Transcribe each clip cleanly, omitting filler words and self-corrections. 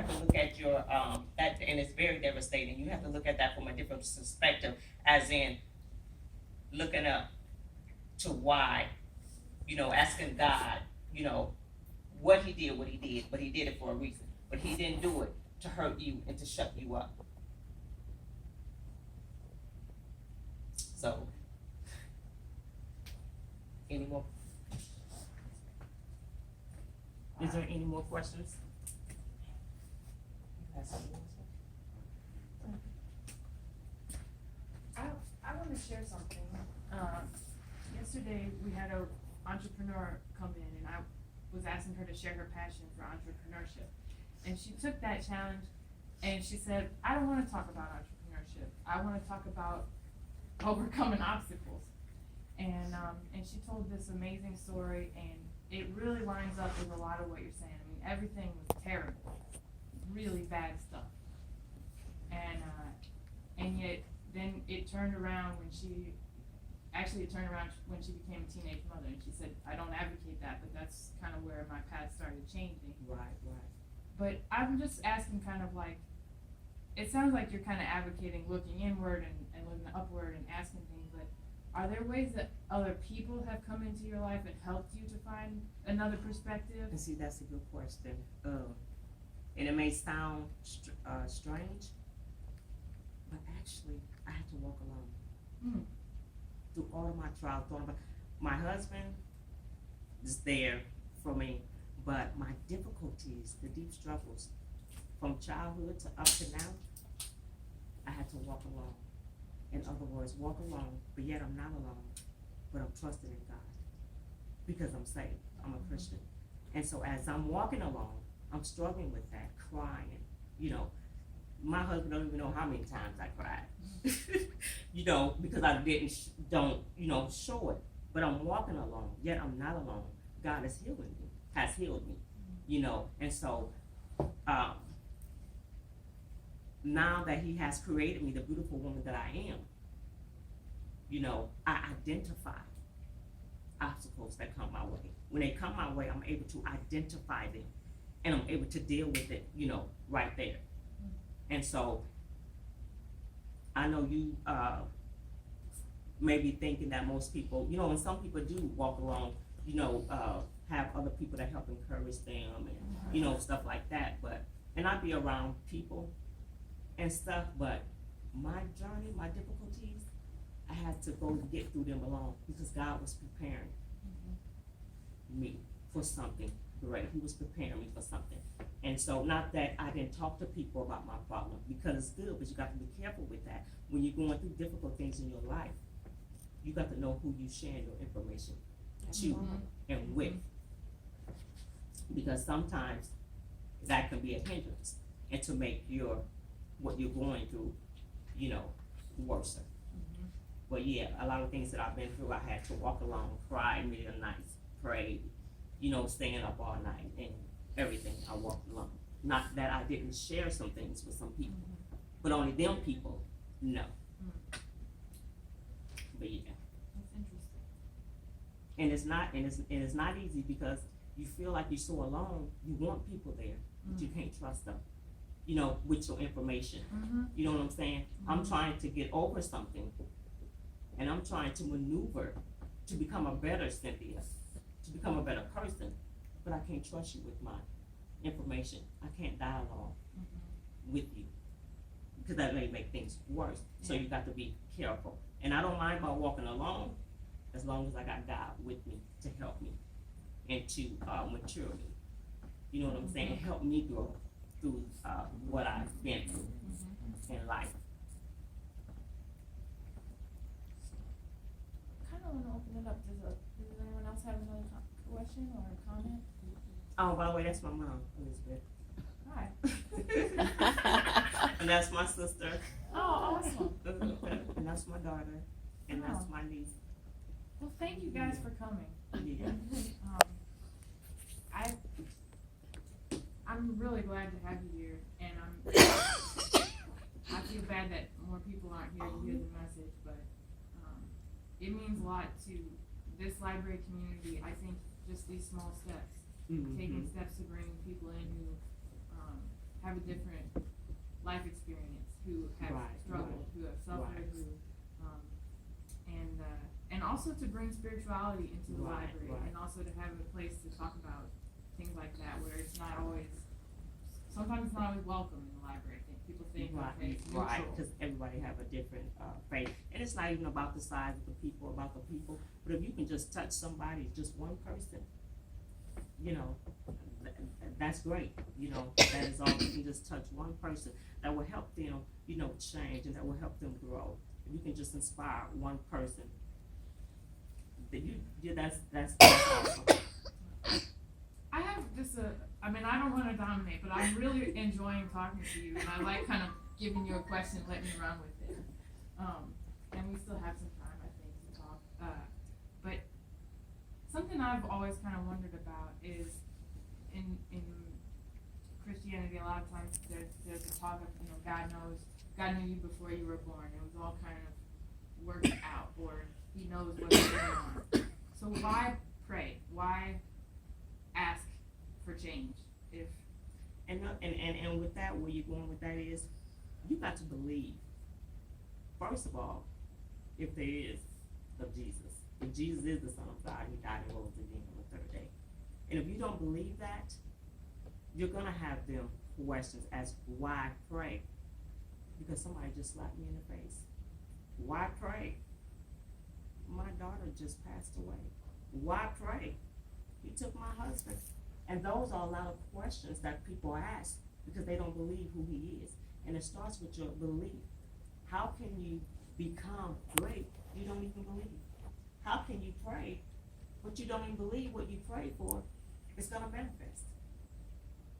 have to look at your, that, and it's very devastating, you have to look at that from a different perspective, as in, looking up to why, asking God, what he did, but he did it for a reason. But he didn't do it to hurt you and to shut you up. So, any more? Is there any more questions? I want to share something. Yesterday, we had a entrepreneur come in, and I was asking her to share her passion for entrepreneurship. And she took that challenge, and she said, I don't want to talk about entrepreneurship. I want to talk about overcoming obstacles. And she told this amazing story, and it really lines up with a lot of what you're saying. I mean, everything was terrible, really bad stuff. And yet, then it turned around when she became a teenage mother, and she said, I don't advocate that, but that's kind of where my path started changing. Right. But I'm just asking kind of like, it sounds like you're kind of advocating looking inward and looking upward and asking things, but are there ways that other people have come into your life and helped you to find another perspective? And see, that's a good question. And it may sound strange, but actually, I had to walk alone. Through all of my trials, my husband is there for me, but my difficulties, the deep struggles, from childhood to up to now, I had to walk alone. In other words, walk alone, but yet I'm not alone, but I'm trusting in God, because I'm saved, I'm a Christian. And so as I'm walking along, I'm struggling with that, crying, my husband don't even know how many times I cried, because I don't show it, but I'm walking alone, yet I'm not alone. God is healing me, has healed me, and so, now that he has created me, the beautiful woman that I am, I identify obstacles that come my way. When they come my way, I'm able to identify them, and I'm able to deal with it, right there. And so, I know you may be thinking that most people, and some people do walk along, have other people that help encourage them and, stuff like that. And I be around people and stuff, but my journey, my difficulties, I had to go get through them alone, because God was preparing me for something great. He was preparing me for something. And so, not that I didn't talk to people about my problem, because it's good, but you got to be careful with that. When you're going through difficult things in your life, you got to know who you share your information to and with. Because sometimes that can be a hindrance, and to make what you're going through, worse. But yeah, a lot of things that I've been through, I had to walk alone, cry in the middle of the night, pray, staying up all night, and everything. I walked alone. Not that I didn't share some things with some people, but only them people know. But yeah. That's interesting. And it's not easy, because you feel like you're so alone. You want people there, but you can't trust them, with your information. You know what I'm saying? I'm trying to get over something, and I'm trying to maneuver to become a better Cynthia, to become a better person, but I can't trust you with my information. I can't dialogue with you, because that may make things worse. So you got to be careful. And I don't mind about walking alone, as long as I got God with me to help me and to mature me. You know what I'm saying? Help me grow through what I've been through in life. I kind of want to open it up. Does anyone else have another question or a comment? Oh, by the way, that's my mom, Elizabeth. Hi. And that's my sister. Oh, awesome. And that's my daughter. And that's my niece. Well, thank you guys for coming. Yeah. I'm really glad to have you here, and I feel bad that more people aren't here to hear the message, but it means a lot to this library community. I think just these small steps, taking steps to bring people in who have have a different life experience, who have Right, struggled, who have suffered, right. who, and also to bring spirituality into the Right, library, right. and also to have a place to talk about things like that, where it's not always, sometimes it's not always welcome in the library. I think people think, okay, it's neutral. Right, because everybody have a different, faith, and it's not even about the size of the people, about the people, but if you can just touch somebody, just one person, you know, that's great, you know, that is all, you can just touch one person, that will help them, you know, change, and that will help them grow. If you can just inspire one person, that's awesome. I have just I mean, I don't want to dominate, but I'm really enjoying talking to you, and I like kind of giving you a question, let me run with it. And we still have some time, I think, to talk. But something I've always kind of wondered about is in Christianity, a lot of times there's a talk of, you know, God knew you before you were born. It was all kind of worked out, or He knows what's going on. So why pray? Why ask for change? If And with that, where you're going with that is, you got to believe, first of all, if there is of Jesus. If Jesus is the Son of God, He died and rose again on the third day. And if you don't believe that, you're gonna have them questions as why pray? Because somebody just slapped me in the face. Why pray? My daughter just passed away. Why pray? You took my husband. And those are a lot of questions that people ask because they don't believe who He is. And it starts with your belief. How can you become great? You don't even believe. How can you pray, but you don't even believe what you pray for is gonna manifest?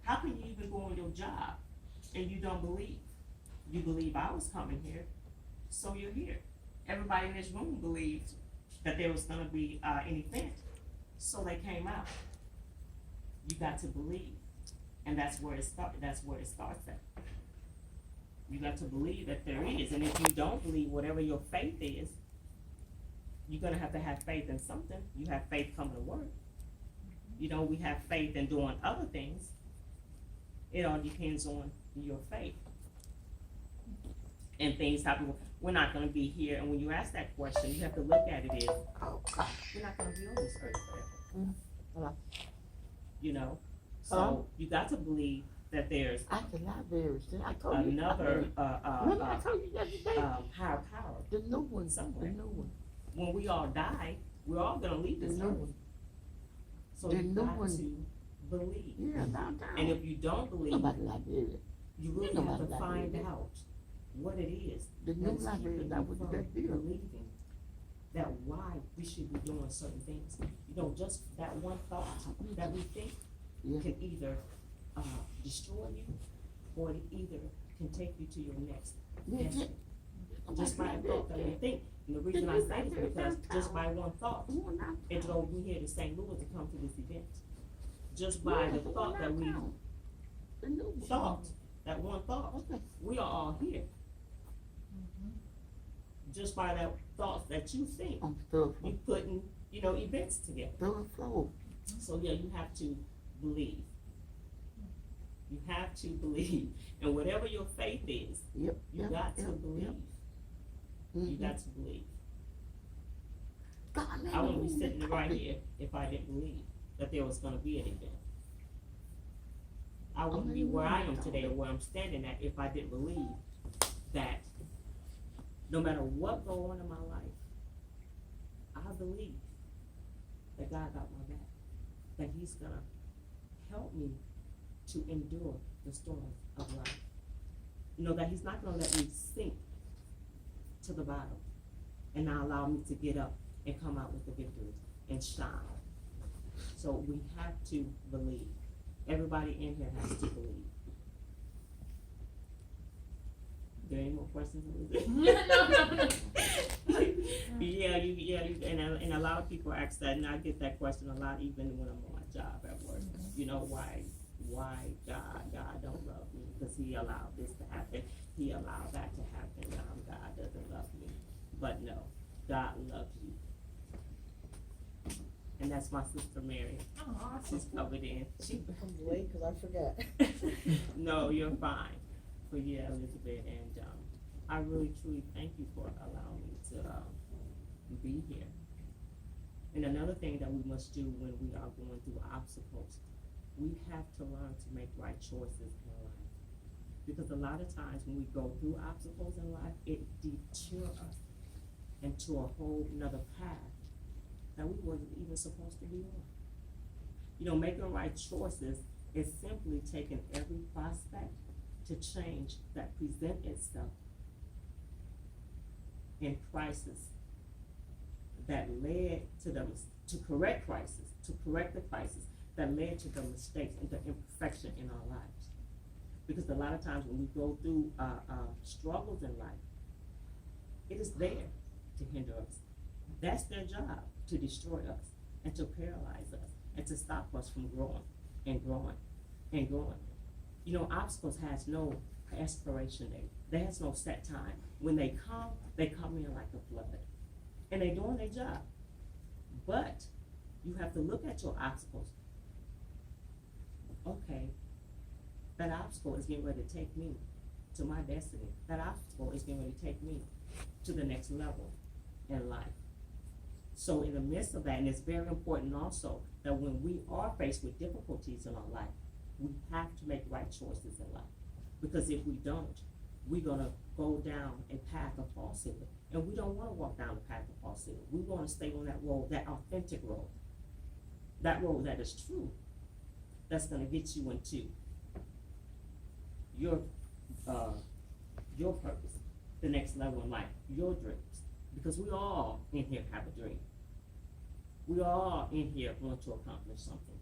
How can you even go on your job and you don't believe? You believe I was coming here, so you're here. Everybody in this room believed that there was gonna be an event, so they came out. You got to believe, and that's where it starts. That's where it starts at. You got to believe that there is, and if you don't believe, whatever your faith is, you're gonna have to have faith in something. You have faith coming to work. You know, we have faith in doing other things. It all depends on your faith. And things happen. We're not gonna be here, and when you ask that question, you have to look at it as, we're not gonna be on this earth forever. Hello. You know, so Hello? you got to believe that there's At the library, see, I told you. another Remember I told you the other day? higher power. The new one, the somewhere. new one, When we all die, we're all gonna leave the this new earth. one. So the you new got one. to believe. Yeah, downtown. And if you don't believe, Nobody library. you really you know have to about find library. out what it is The new that's library, keeping that you was from that deal. believing that why we should be doing certain things. You know, just that one thought that we think Yeah. can either destroy you, or it either can take you to your next Yeah, destiny. Just by a thought that we think. And the reason I say this is because just by one thought, it drove me here to St. Louis to come to this event. Just by the thought that we The new one. thought, that one thought, Okay. we are all here. Just by that thought that you think, I'm still, you putting, you know, events together. still flow. So yeah, you have to believe. You have to believe. And whatever your faith is, Yep. you yep, got to yep, believe. yep. You Mhm. got to believe. God, man, I wouldn't be you sitting need right coffee. here if I didn't believe that there was gonna be an event. I wouldn't be where I am today or where I'm standing at if I didn't believe that no matter what go on in my life, I believe that God got my back, that He's gonna help me to endure the storms of life. You know, that He's not gonna let me sink to the bottom and not allow me to get up and come out with the victory and shine. So we have to believe. Everybody in here has to believe. There any more questions? No. And a lot of people ask that, and I get that question a lot, even when I'm on my job at work. You know, why God don't love me? Because He allowed this to happen. He allowed that to happen. God doesn't love me. But no, God loves you. And that's my sister Mary. Oh, She's covered in. She, I'm late because I forgot. no, you're fine. But yeah, Elizabeth, and I really truly thank you for allowing me to be here. And another thing that we must do when we are going through obstacles, we have to learn to make right choices in life. Because a lot of times when we go through obstacles in life, it deters us into a whole nother path that we wasn't even supposed to be on. You know, making right choices is simply taking every prospect to change that present itself in crisis that led to to correct the crisis that led to the mistakes and the imperfection in our lives. Because a lot of times when we go through struggles in life, it is there to hinder us. That's their job, to destroy us and to paralyze us and to stop us from growing and growing and growing. You know, obstacles has no expiration date. There has no set time. When they come in like a flood. And they're doing their job. But you have to look at your obstacles. Okay, that obstacle is getting ready to take me to my destiny. That obstacle is getting ready to take me to the next level in life. So in the midst of that, and it's very important also that when we are faced with difficulties in our life, we have to make right choices in life. Because if we don't, we're gonna go down a path of falsehood. And we don't wanna walk down the path of falsehood. We wanna stay on that road, that authentic road. That road that is true. That's gonna get you into your purpose, the next level in life, your dreams. Because we all in here have a dream. We all in here want to accomplish something.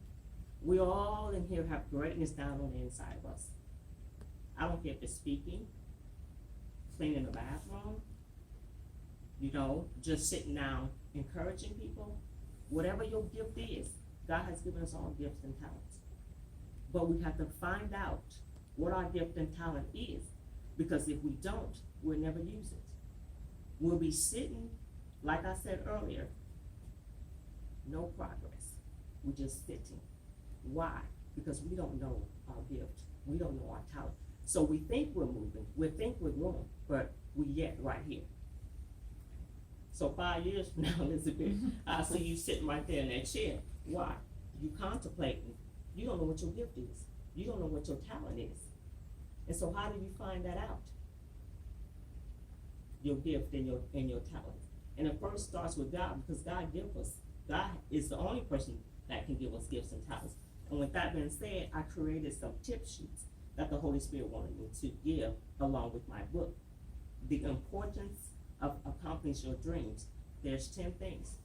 We all in here have greatness down on the inside of us. I don't care if it's speaking, cleaning the bathroom, you know, just sitting down, encouraging people. Whatever your gift is, God has given us all gifts and talents. But we have to find out what our gift and talent is, because if we don't, we'll never use it. We'll be sitting, like I said earlier, no progress. We're just sitting. Why? Because we don't know our gift. We don't know our talent. So we think we're moving, we think we're growing, but we yet right here. So 5 years from now, Elizabeth, I'll see you sitting right there in that chair. Why? You contemplating. You don't know what your gift is. You don't know what your talent is. And so how do you find that out? Your gift and your talent. And it first starts with God, because God gives us. God is the only person that can give us gifts and talents. And with that being said, I created some tip sheets that the Holy Spirit wanted me to give along with my book. The importance of accomplishing your dreams. There's 10 things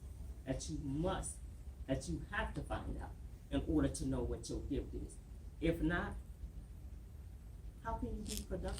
that you have to find out in order to know what your gift is. If not, how can you be productive?